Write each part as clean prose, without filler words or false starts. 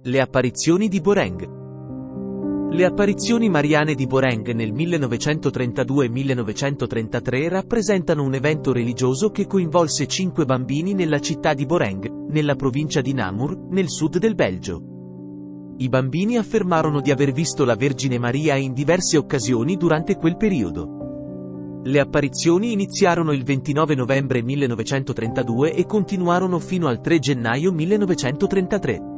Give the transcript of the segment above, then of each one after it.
Le apparizioni di Boreng. Le apparizioni mariane di Boreng nel 1932-1933 rappresentano un evento religioso che coinvolse 5 bambini nella città di Boreng, nella provincia di Namur, nel sud del Belgio. I bambini affermarono di aver visto la Vergine Maria in diverse occasioni durante quel periodo. Le apparizioni iniziarono il 29 novembre 1932 e continuarono fino al 3 gennaio 1933.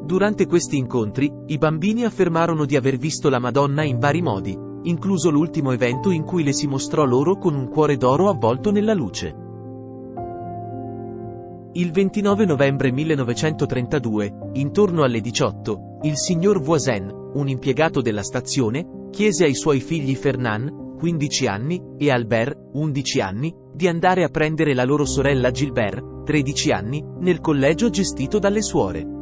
Durante questi incontri, i bambini affermarono di aver visto la Madonna in vari modi, incluso l'ultimo evento in cui le si mostrò loro con un cuore d'oro avvolto nella luce. Il 29 novembre 1932, intorno alle 18, il signor Voisin, un impiegato della stazione, chiese ai suoi figli Fernand, 15 anni, e Albert, 11 anni, di andare a prendere la loro sorella Gilbert, 13 anni, nel collegio gestito dalle suore.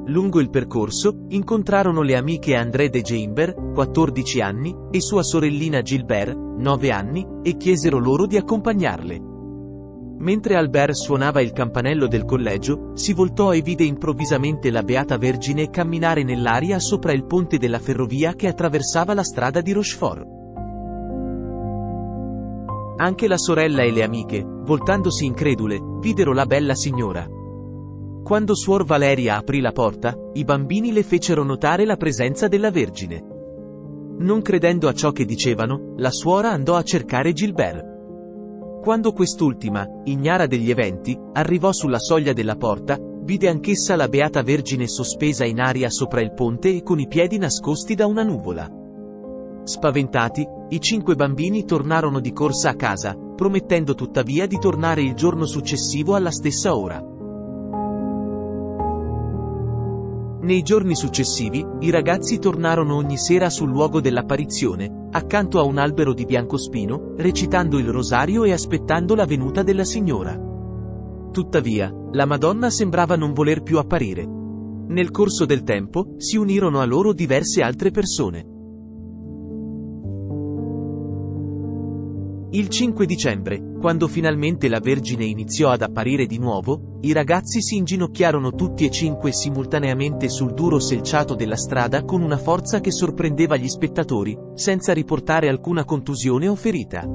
Lungo il percorso, incontrarono le amiche André de Geimbert, 14 anni, e sua sorellina Gilbert, 9 anni, e chiesero loro di accompagnarle. Mentre Albert suonava il campanello del collegio, si voltò e vide improvvisamente la Beata Vergine camminare nell'aria sopra il ponte della ferrovia che attraversava la strada di Rochefort. Anche la sorella e le amiche, voltandosi incredule, videro la bella signora. Quando suor Valeria aprì la porta, i bambini le fecero notare la presenza della Vergine. Non credendo a ciò che dicevano, la suora andò a cercare Gilbert. Quando quest'ultima, ignara degli eventi, arrivò sulla soglia della porta, vide anch'essa la Beata Vergine sospesa in aria sopra il ponte e con i piedi nascosti da una nuvola. Spaventati, i 5 bambini tornarono di corsa a casa, promettendo tuttavia di tornare il giorno successivo alla stessa ora. Nei giorni successivi, i ragazzi tornarono ogni sera sul luogo dell'apparizione, accanto a un albero di biancospino, recitando il rosario e aspettando la venuta della signora. Tuttavia, la Madonna sembrava non voler più apparire. Nel corso del tempo, si unirono a loro diverse altre persone. Il 5 dicembre, quando finalmente la Vergine iniziò ad apparire di nuovo, i ragazzi si inginocchiarono tutti e 5 simultaneamente sul duro selciato della strada con una forza che sorprendeva gli spettatori, senza riportare alcuna contusione o ferita.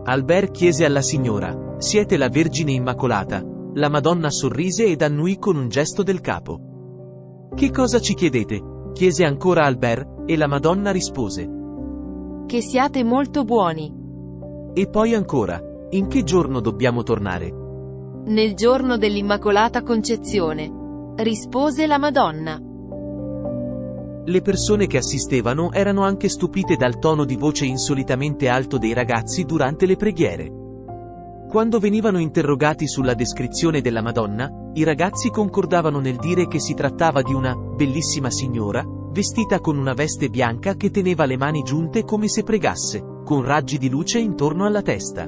Albert chiese alla signora: "Siete la Vergine Immacolata?" La Madonna sorrise ed annui con un gesto del capo. "Che cosa ci chiedete?" chiese ancora Albert, e la Madonna rispose: "Che siate molto buoni." E poi ancora: "In che giorno dobbiamo tornare?" "Nel giorno dell'Immacolata Concezione", rispose la Madonna. Le persone che assistevano erano anche stupite dal tono di voce insolitamente alto dei ragazzi durante le preghiere. Quando venivano interrogati sulla descrizione della Madonna, i ragazzi concordavano nel dire che si trattava di una bellissima signora, vestita con una veste bianca che teneva le mani giunte come se pregasse, con raggi di luce intorno alla testa.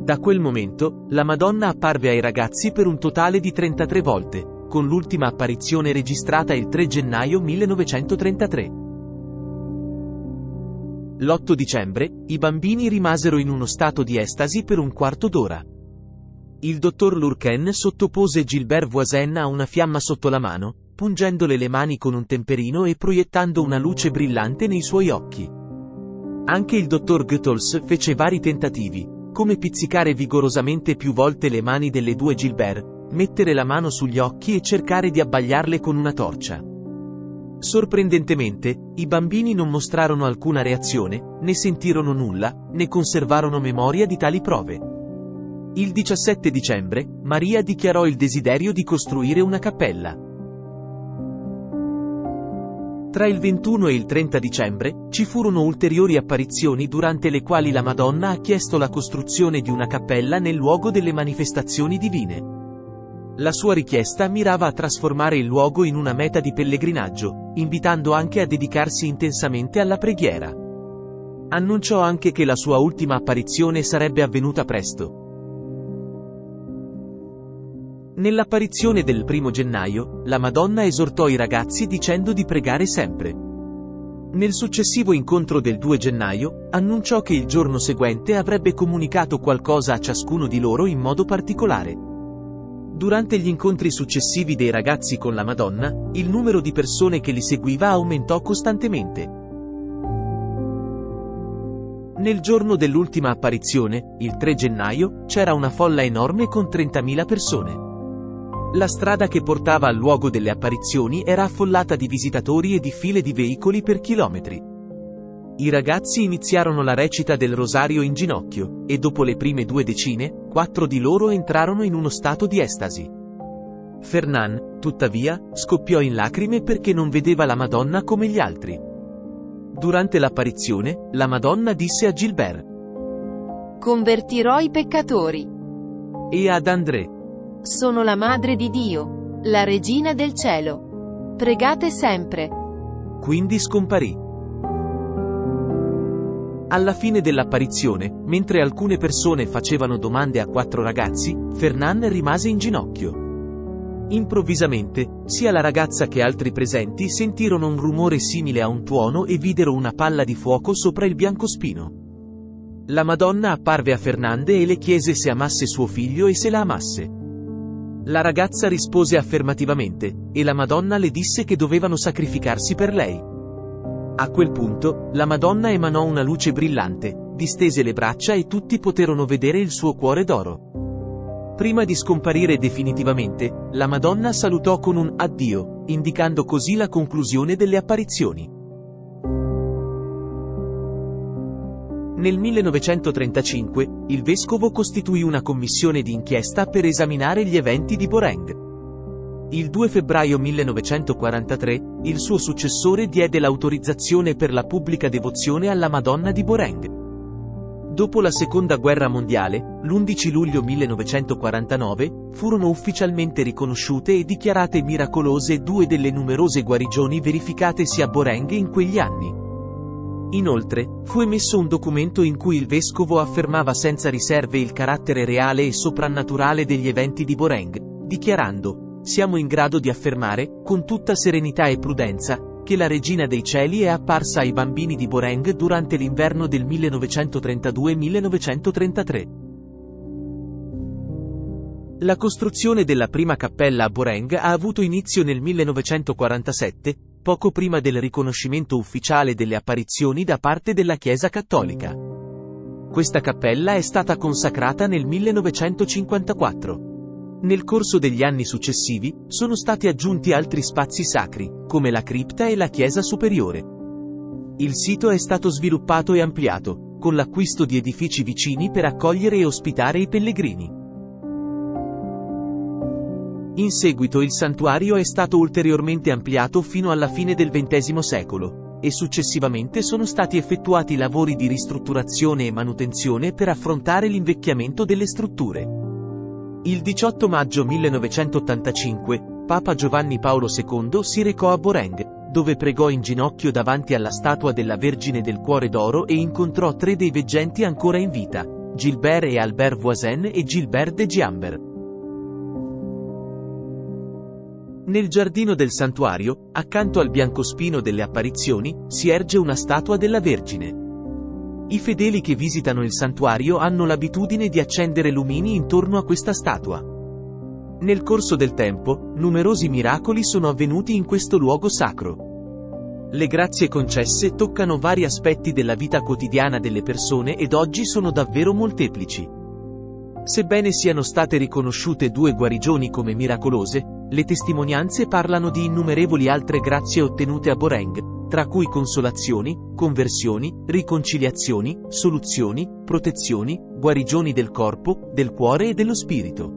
Da quel momento, la Madonna apparve ai ragazzi per un totale di 33 volte, con l'ultima apparizione registrata il 3 gennaio 1933. L'8 dicembre, i bambini rimasero in uno stato di estasi per un quarto d'ora. Il dottor Lurken sottopose Gilbert Voisin a una fiamma sotto la mano, pungendole le mani con un temperino e proiettando una luce brillante nei suoi occhi. Anche il dottor Goethals fece vari tentativi, come pizzicare vigorosamente più volte le mani delle 2 Gilbert, mettere la mano sugli occhi e cercare di abbagliarle con una torcia. Sorprendentemente, i bambini non mostrarono alcuna reazione, né sentirono nulla, né conservarono memoria di tali prove. Il 17 dicembre, Maria dichiarò il desiderio di costruire una cappella. Tra il 21 e il 30 dicembre, ci furono ulteriori apparizioni durante le quali la Madonna ha chiesto la costruzione di una cappella nel luogo delle manifestazioni divine. La sua richiesta mirava a trasformare il luogo in una meta di pellegrinaggio, invitando anche a dedicarsi intensamente alla preghiera. Annunciò anche che la sua ultima apparizione sarebbe avvenuta presto. Nell'apparizione del 1 gennaio, la Madonna esortò i ragazzi dicendo di pregare sempre. Nel successivo incontro del 2 gennaio, annunciò che il giorno seguente avrebbe comunicato qualcosa a ciascuno di loro in modo particolare. Durante gli incontri successivi dei ragazzi con la Madonna, il numero di persone che li seguiva aumentò costantemente. Nel giorno dell'ultima apparizione, il 3 gennaio, c'era una folla enorme con 30.000 persone. La strada che portava al luogo delle apparizioni era affollata di visitatori e di file di veicoli per chilometri. I ragazzi iniziarono la recita del rosario in ginocchio, e dopo le prime 2 decine, 4 di loro entrarono in uno stato di estasi. Fernand, tuttavia, scoppiò in lacrime perché non vedeva la Madonna come gli altri. Durante l'apparizione, la Madonna disse a Gilbert: Convertirò i peccatori. E ad André: Sono la Madre di Dio, la Regina del Cielo. Pregate sempre. Quindi scomparì. Alla fine dell'apparizione, mentre alcune persone facevano domande a 4 ragazzi, Fernand rimase in ginocchio. Improvvisamente, sia la ragazza che altri presenti sentirono un rumore simile a un tuono e videro una palla di fuoco sopra il biancospino. La Madonna apparve a Fernand e le chiese se amasse suo figlio e se la amasse. La ragazza rispose affermativamente, e la Madonna le disse che dovevano sacrificarsi per lei. A quel punto, la Madonna emanò una luce brillante, distese le braccia e tutti poterono vedere il suo cuore d'oro. Prima di scomparire definitivamente, la Madonna salutò con un addio, indicando così la conclusione delle apparizioni. Nel 1935, il vescovo costituì una commissione di inchiesta per esaminare gli eventi di Boreng. Il 2 febbraio 1943, il suo successore diede l'autorizzazione per la pubblica devozione alla Madonna di Boreng. Dopo la Seconda Guerra Mondiale, l'11 luglio 1949, furono ufficialmente riconosciute e dichiarate miracolose 2 delle numerose guarigioni verificatesi a Boreng in quegli anni. Inoltre, fu emesso un documento in cui il vescovo affermava senza riserve il carattere reale e soprannaturale degli eventi di Boreng, dichiarando: siamo in grado di affermare, con tutta serenità e prudenza, che la Regina dei Cieli è apparsa ai bambini di Boreng durante l'inverno del 1932-1933. La costruzione della prima cappella a Boreng ha avuto inizio nel 1947, poco prima del riconoscimento ufficiale delle apparizioni da parte della Chiesa Cattolica. Questa cappella è stata consacrata nel 1954. Nel corso degli anni successivi, sono stati aggiunti altri spazi sacri, come la cripta e la chiesa superiore. Il sito è stato sviluppato e ampliato, con l'acquisto di edifici vicini per accogliere e ospitare i pellegrini. In seguito il santuario è stato ulteriormente ampliato fino alla fine del XX secolo, e successivamente sono stati effettuati lavori di ristrutturazione e manutenzione per affrontare l'invecchiamento delle strutture. Il 18 maggio 1985, Papa Giovanni Paolo II si recò a Boreng, dove pregò in ginocchio davanti alla statua della Vergine del Cuore d'Oro e incontrò 3 dei veggenti ancora in vita, Gilbert e Albert Voisin e Gilbert de Giambert. Nel giardino del santuario, accanto al biancospino delle apparizioni, si erge una statua della Vergine. I fedeli che visitano il santuario hanno l'abitudine di accendere lumini intorno a questa statua. Nel corso del tempo, numerosi miracoli sono avvenuti in questo luogo sacro. Le grazie concesse toccano vari aspetti della vita quotidiana delle persone ed oggi sono davvero molteplici. Sebbene siano state riconosciute 2 guarigioni come miracolose, le testimonianze parlano di innumerevoli altre grazie ottenute a Boreng, tra cui consolazioni, conversioni, riconciliazioni, soluzioni, protezioni, guarigioni del corpo, del cuore e dello spirito.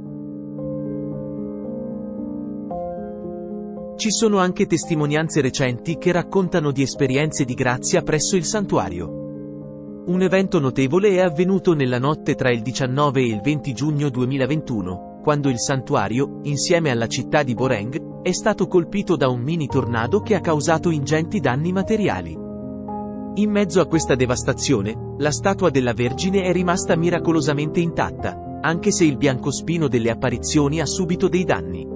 Ci sono anche testimonianze recenti che raccontano di esperienze di grazia presso il santuario. Un evento notevole è avvenuto nella notte tra il 19 e il 20 giugno 2021, quando il santuario, insieme alla città di Boreng, è stato colpito da un mini tornado che ha causato ingenti danni materiali. In mezzo a questa devastazione, la statua della Vergine è rimasta miracolosamente intatta, anche se il biancospino delle apparizioni ha subito dei danni.